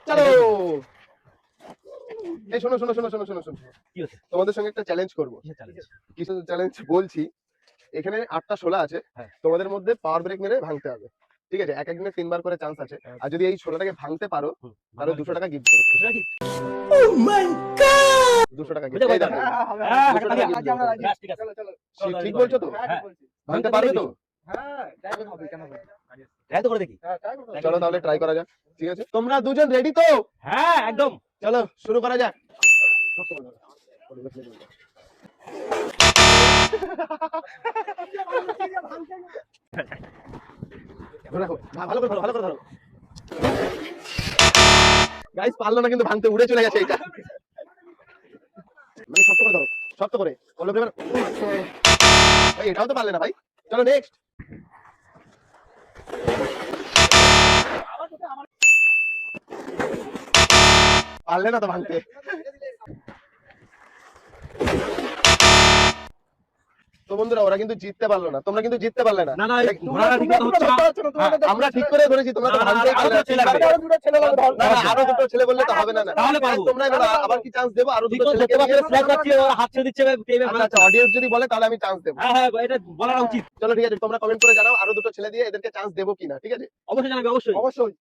চলো এই শোনো শোনো শোনো শোনো শোনো শোনো কি হচ্ছে? তোমাদের সঙ্গে একটা চ্যালেঞ্জ করবো। কিসের challenge? কিছু চ্যালেঞ্জ বলছি। এখানে 8টা শোলা আছে, হ্যাঁ। তোমাদের মধ্যে পাওয়ার ব্রেক মেরে ভাঙতে হবে, ঠিক আছে? এক একদিনে 3 বার করে চান্স আছে, আর যদি এই শোলাটাকে ভাঙতে পারো তাহলে 200 টাকা গিফট দেবো। 200 টাকা gift? 200 টাকা বুঝে গিফট। বলতে হবে। হ্যাঁ, 200 টাকা gift দেবো। ব্যাস, ঠিক আছে। ঠিক বলছো তো? হ্যাঁ। ভাঙতে পারবে তো? ট্রাই তো করে দেখি। চলো তাহলে ট্রাই করা যাক, ঠিক আছে? তোমরা দুজন রেডি তো? হ্যাঁ, একদম। চলো শুরু করা যাক। ভালো করে ধরো, ভালো করে ধরো। গাইস পারলো না কিন্তু ভাঙতে, উড়ে চলে গেছে এটা। মানে শক্ত করে ধরো, শক্ত করে। বলো এবার ভাই, এটাও তো পারলে না ভাই। চলো নেক্সট। পারলে না তো ভাঙতে। তো বন্ধুরা ওরা কিন্তু জিততে পারলো না, তোমরা কিন্তু জিততে পারলে না। না, না, ঘোড়াটা ঠিক মতো হচ্ছে না। আমরা ঠিক করে ধরেছি, তোমরা তো ভাঙতেই পারলে না। না, না, আরো দুটো ছেলে বললে তো হবে না। তাহলে পারবো। তোমরা এবার আবার কি চান্স দেবো? আরো দুটো ছেলেকে দিয়ে? হাত ছেড়ে দিচ্ছে, আচ্ছা, অডিয়েন্স যদি বলে তাহলে আমি চান্স দেবো। হ্যাঁ, হ্যাঁ, এটা বলা উচিত। চলো ঠিক আছে, তোমরা কমেন্ট করে জানাও আরো দুটো ছেলে দিয়ে এদেরকে চান্স দেবো কিনা, ঠিক আছে? অবশ্যই জানাবে, অবশ্যই। অবশ্যই।